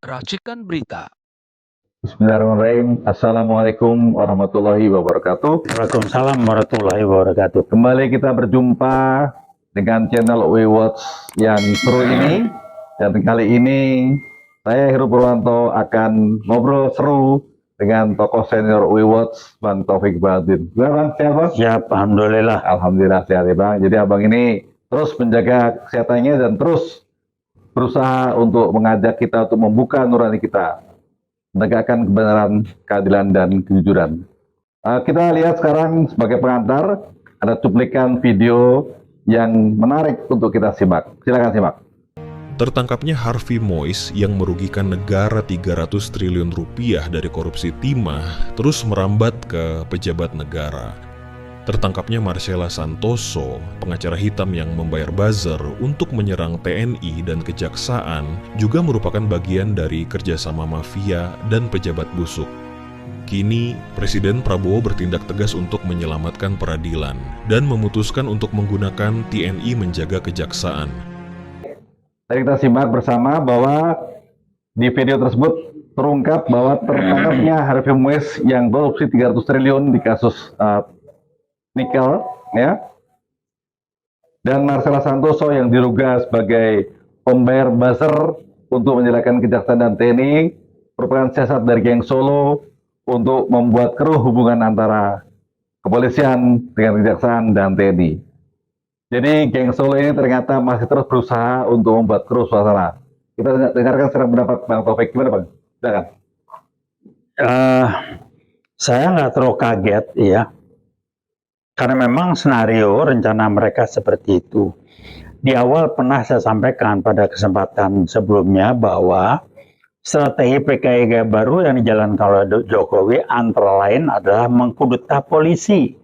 Racikan Berita. Bismillahirrahmanirrahim. Assalamualaikum warahmatullahi wabarakatuh. Waalaikumsalam warahmatullahi wabarakatuh. Kembali kita berjumpa dengan channel UI Watch yang seru ini. Dan kali ini saya Heru Purwanto akan ngobrol seru dengan tokoh senior UI Watch, Bang Taufik Baladin. Gimana Bang, sehat Bang? Siap, alhamdulillah. Alhamdulillah sehat ya Bang. Jadi Abang ini terus menjaga kesehatannya dan terus berusaha untuk mengajak kita untuk membuka nurani kita, menegakkan kebenaran, keadilan, dan kejujuran. Kita lihat sekarang sebagai pengantar, ada cuplikan video yang menarik untuk kita simak. Silakan simak. Tertangkapnya Harvey Moise yang merugikan negara 300 triliun rupiah dari korupsi timah terus merambat ke pejabat negara. Tertangkapnya Marcella Santoso, pengacara hitam yang membayar buzzer untuk menyerang TNI dan kejaksaan, juga merupakan bagian dari kerjasama mafia dan pejabat busuk. Kini, Presiden Prabowo bertindak tegas untuk menyelamatkan peradilan dan memutuskan untuk menggunakan TNI menjaga kejaksaan. Tadi kita simak bersama bahwa di video tersebut terungkap bahwa tertangkapnya Harvey Moise yang korupsi 300 triliun di kasus nikel, ya, dan Marcella Santoso yang diduga sebagai pembayar buzzer untuk menjelekan kejaksaan dan TNI, merupakan siasat dari geng Solo untuk membuat keruh hubungan antara kepolisian dengan kejaksaan dan TNI. Jadi geng Solo ini ternyata masih terus berusaha untuk membuat keruh suasana. Kita dengarkan sekarang pendapat Bang Taufik. Gimana Bang? Silakan. Saya nggak terlalu kaget ya, karena memang senario rencana mereka seperti itu. Di awal pernah saya sampaikan pada kesempatan sebelumnya bahwa strategi PKI baru yang dijalankan oleh Jokowi antara lain adalah mengkudeta polisi.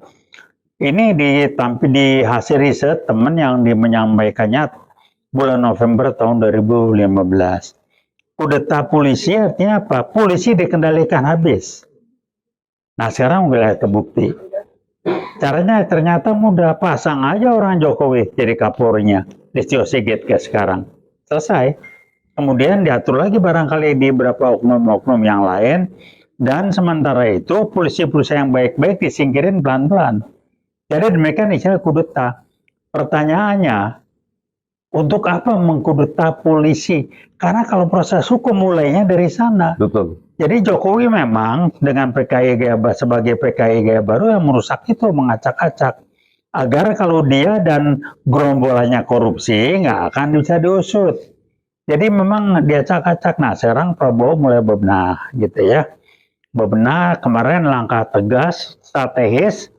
Ini di hasil riset teman yang menyampaikannya bulan November tahun 2015. Kudeta polisi artinya apa? Polisi dikendalikan habis. Nah sekarang mulai terbukti. Caranya ternyata mudah, pasang aja orang Jokowi jadi Kapolrinya, Listio Sigit kayak sekarang. Selesai. Kemudian diatur lagi barangkali di beberapa oknum-oknum yang lain, dan sementara itu polisi-polisi yang baik-baik disingkirin pelan-pelan. Jadi demikian istilah kudeta. Pertanyaannya, untuk apa mengkudeta polisi? Karena kalau proses hukum mulainya dari sana. Betul. Jadi Jokowi memang dengan PKI sebagai PKI baru yang merusak itu, mengacak-acak. Agar kalau dia dan gerombolannya korupsi nggak akan bisa diusut. Jadi memang diacak-acak. Nah sekarang Prabowo mulai bebenah gitu ya. Bebenah, kemarin langkah tegas, strategis,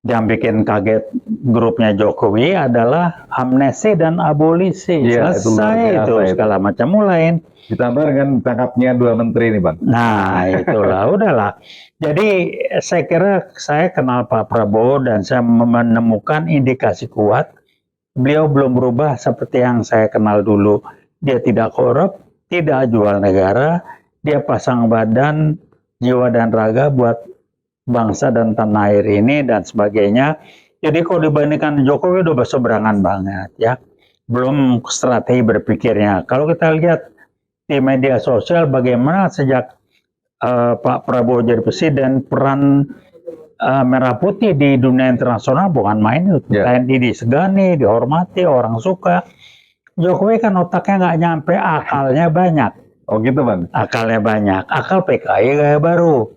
yang bikin kaget grupnya Jokowi adalah amnesti dan abolisi. Ya, selesai itu segala macam mulai. Ditambah dengan tangkapnya 2 menteri nih Bang. Nah itulah, udahlah. Jadi saya kira saya kenal Pak Prabowo dan saya menemukan indikasi kuat. Beliau belum berubah seperti yang saya kenal dulu. Dia tidak korup, tidak jual negara, dia pasang badan, jiwa dan raga buat bangsa dan tanah air ini dan sebagainya. Jadi kalau dibandingkan Jokowi udah berseberangan banget ya. Belum strategi berpikirnya. Kalau kita lihat di media sosial bagaimana sejak Pak Prabowo jadi presiden, peran Merah Putih di dunia internasional bukan main. TNI disegani, dihormati, orang suka. Jokowi kan otaknya nggak nyampe, akalnya banyak. Oh gitu Bang? Akalnya banyak. Akal PKI gaya baru.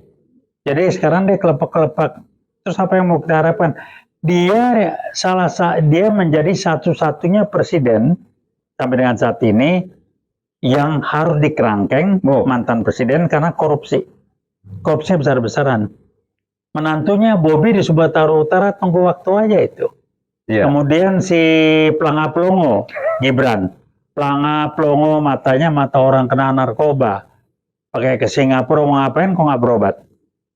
Jadi sekarang dia kelepak-kelepak. Terus apa yang mau kita harapkan? Dia menjadi satu-satunya presiden sampai dengan saat ini yang harus dikerangkeng mantan presiden karena korupsi. Korupsinya besar-besaran. Menantunya Bobi di Sumatera Utara tunggu waktu aja itu. Yeah. Kemudian si Pelanga Plongo, Gibran. Pelanga Plongo matanya mata orang kena narkoba. Pakai ke Singapura mau ngapain kok nggak berobat?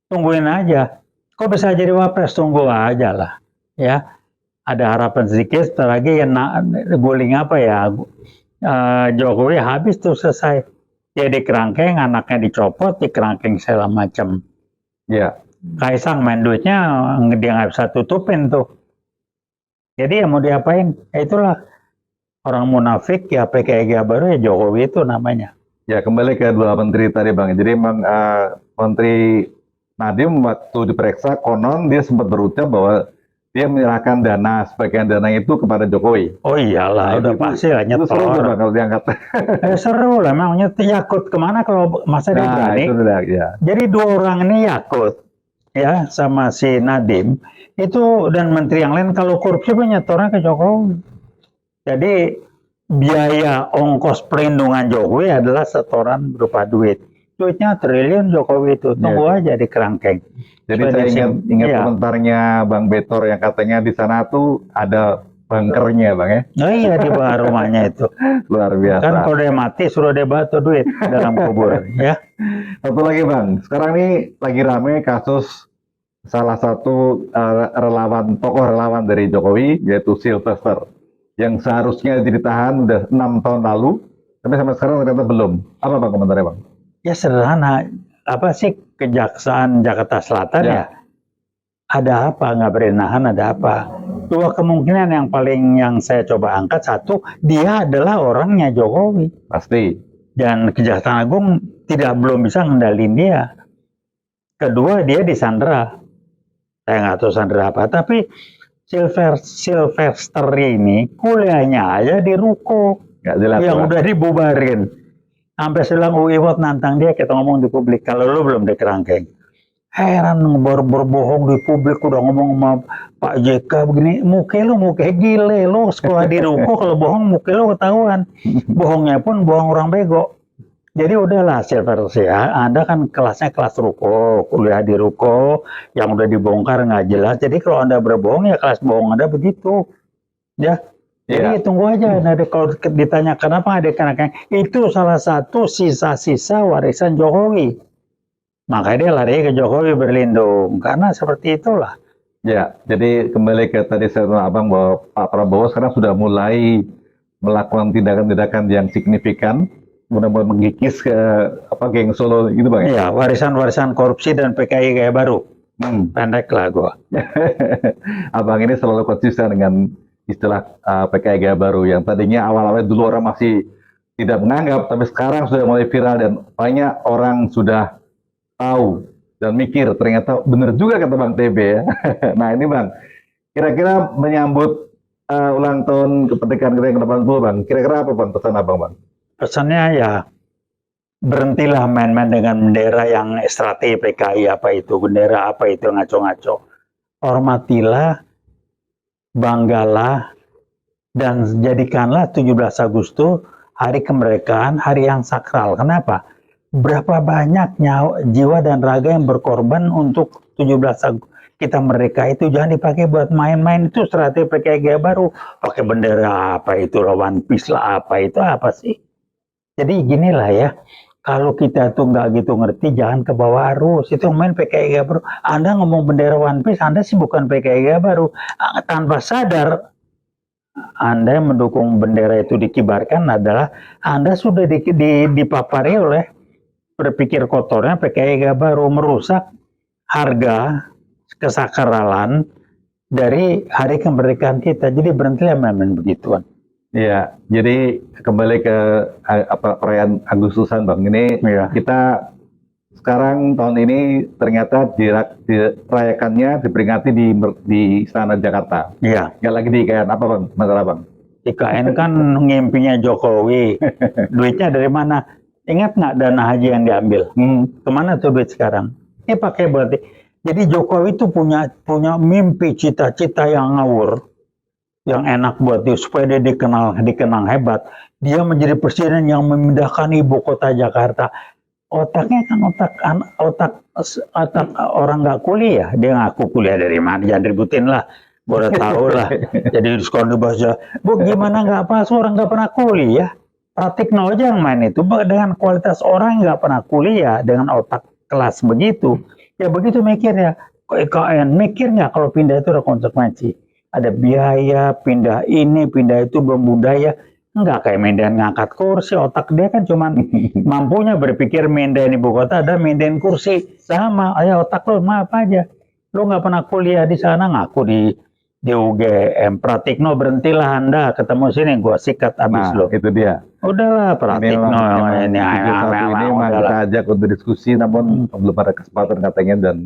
Tungguin aja. Kok bisa jadi wapres? Tunggu aja lah. Ya, ada harapan sedikit. Lagi yang guling apa ya? Jokowi habis tuh selesai. Dia dikerangkeng, anaknya dicopot, dikerangkeng segala macam. Ya. Kaisang main duitnya dia nggak bisa tutupin tuh. Jadi ya mau diapain? Itulah orang munafik ya PKI baru ya Jokowi itu namanya. Ya, kembali ke dua menteri tadi Bang. Jadi memang Menteri Nadiem waktu diperiksa konon dia sempat berucap bahwa dia menyerahkan sebagian dana itu kepada Jokowi. Oh iyalah, udah pasti lah Itu seru tuh nyetor. Bang kalau diangkat. Seru lah, memang yakut kemana kalau masa dia Nah, berani. itu udah ya. Jadi dua orang ini yakut, ya, sama si Nadiem itu dan menteri yang lain kalau korupsi nyetornya ke Jokowi. Jadi biaya ongkos perlindungan Jokowi adalah setoran berupa duit. Duitnya triliun Jokowi itu, tunggu aja di kerangkeng. Jadi Supaya saya dia ingat iya. komentarnya Bang Betor yang katanya di sana tuh ada bunkernya Bang ya. Oh iya, di bawah rumahnya itu. Luar biasa. Kan kalau dia mati suruh dia batu duit dalam kubur, ya. Satu lagi Bang, sekarang ini lagi rame kasus salah satu tokoh relawan dari Jokowi yaitu Sylvester yang seharusnya ditahan udah 6 tahun lalu, tapi sampai sekarang ternyata belum. Apa Bang komentarnya Bang? Ya sederhana, apa sih Kejaksaan Jakarta Selatan ya? Ada apa? Nggak berenahan, ada apa? Dua kemungkinan yang saya coba angkat, satu, dia adalah orangnya Jokowi. Pasti. Dan Kejaksaan Agung belum bisa ngendalin dia. Kedua, dia disandera. Saya nggak tahu sandera apa, tapi Sylvester ini kuliahnya aja di ruko Nggak jelas. yang Bang. udah dibubarin. Sampai silang Iwot nantang dia, kita ngomong di publik, kalau lu belum di kerangkeng. Heran berbohong di publik, udah ngomong sama Pak JK begini, muka gile, lo sekolah di ruko, kalau bohong muka lo ketahuan. Bohongnya pun bohong orang bego. Jadi udahlah Sylvester ya, Anda kan kelasnya kelas ruko, kuliah di ruko, yang udah dibongkar nggak jelas. Jadi kalau Anda berbohong ya kelas bohong Anda begitu. Ya. Jadi tunggu aja. Nah, kalau ditanya kenapa ada kenaikan, itu salah satu sisa-sisa warisan Jokowi. Makanya dia lari ke Jokowi berlindung. Karena seperti itulah. Ya, jadi kembali ke tadi saya bilang Abang bahwa Pak Prabowo sekarang sudah mulai melakukan tindakan-tindakan yang signifikan, mudah-mudahan mengikis ke geng Solo gitu Bang. Iya, warisan-warisan korupsi dan PKI Gaya Baru. Pendek lah gua. Abang ini selalu konsisten dengan istilah PKI Gaya Baru yang tadinya awal-awal dulu orang masih tidak menganggap, tapi sekarang sudah mulai viral dan banyak orang sudah tahu dan mikir ternyata benar juga kata Bang TB ya. Nah ini Bang, kira-kira menyambut ulang tahun kemerdekaan kita yang ke-80 Bang, kira-kira apa Bang pesan Abang Bang? Pesannya ya berhentilah main-main dengan bendera yang strategi PKI apa itu, bendera apa itu ngaco-ngaco. Hormatilah, banggalah, dan jadikanlah 17 Agustus hari kemerdekaan, hari yang sakral. Kenapa? Berapa banyak jiwa dan raga yang berkorban untuk 17 Agustus kita merdeka itu, jangan dipakai buat main-main. Itu strategi PKI Gaya Baru. Pakai bendera apa itu, One Piece lah apa itu, apa sih? Jadi ginilah ya, kalau kita tuh nggak gitu ngerti, jangan ke bawah arus. Itu main PKI Gaya Baru. Anda ngomong bendera One Piece, Anda sih bukan PKI Gaya Baru. Tanpa sadar, Anda yang mendukung bendera itu dikibarkan adalah Anda sudah dipapari oleh berpikir kotornya PKI Gaya Baru, merusak harga kesakralan dari hari kemerdekaan kita. Jadi berhentilah main-main begituan. Iya, jadi kembali ke perayaan Agustusan Bang. Ini kita sekarang tahun ini ternyata dirayakannya, diperingati di Istana Jakarta. Iya. Nggak lagi di IKN, apa Bang? Masalah Bang? IKN kan ngimpinya Jokowi. Duitnya dari mana? Ingat nggak dana haji yang diambil? Kemana tuh duit sekarang? Ini pakai berarti. Jadi Jokowi itu punya mimpi, cita-cita yang ngawur, yang enak buat dia supaya dia dikenal hebat. Dia menjadi presiden yang memindahkan ibu kota Jakarta. Otaknya kan otak orang nggak kuliah. Dia ngaku kuliah dari mana? Jangan ributin lah. Gue udah tahu lah. Jadi sekolah bahasa, bu gimana nggak pas orang nggak pernah kuliah? Pratikno aja yang main itu dengan kualitas orang nggak pernah kuliah dengan otak kelas begitu. Ya begitu mikirnya. IKN mikir nggak kalau pindah itu ada konsekuensi. Ada biaya, pindah ini, pindah itu, belum budaya. Enggak kayak Medan ngangkat kursi, otak dia kan cuma mampunya berpikir Medan ibu kota, ada Medan kursi. Sama, ayo otak lo maaf aja. Lo nggak pernah kuliah di sana, ngaku di di UGM. Pratikno, berhentilah Anda, ketemu sini gua sikat abis Nah, lo. itu dia. Udahlah Ini Pratikno memang ini TV satu ini memang kita udahlah. ajak untuk diskusi, namun belum ada kesempatan katanya. Dan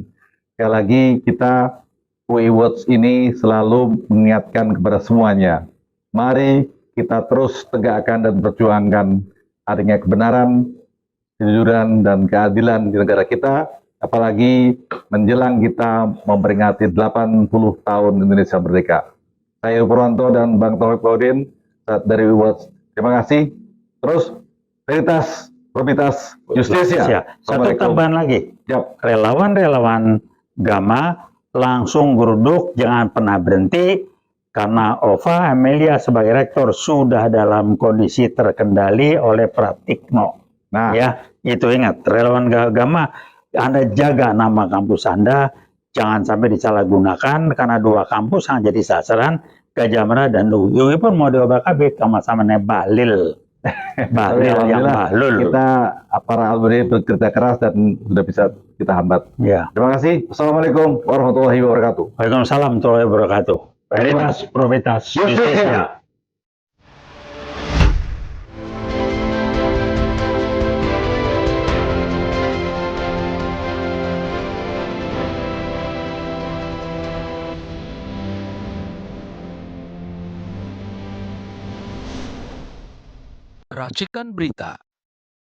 sekali lagi kita UI Watch ini selalu mengingatkan kepada semuanya, mari kita terus tegakkan dan perjuangkan adanya kebenaran, kejujuran, dan keadilan di negara kita, apalagi menjelang kita memperingati 80 tahun Indonesia Merdeka. Saya Purwanto dan Bang Taufik Baudin dari UI Watch. Terima kasih. Terus Veritas, Probitas, Justisia. Ya, satu Assalamualaikum. tambahan lagi. Siap. Relawan-relawan Gama langsung geruduk, jangan pernah berhenti, karena Ova Amelia sebagai rektor sudah dalam kondisi terkendali oleh Pratikno. Nah, Ya, itu ingat, relawan Gama, Anda jaga nama kampus Anda, jangan sampai disalahgunakan, karena dua kampus yang jadi sasaran, Gajah Mada dan UI pun mau diobrak abrik sama-sama balil. tapi Balil yang alhamdulillah balul. kita para alumni bekerja keras dan sudah bisa kita hambat. Ya. Terima kasih. Assalamualaikum warahmatullahi wabarakatuh. Waalaikumsalam warahmatullahi wabarakatuh. Veritas, Probitas, Justisia. Racikan Berita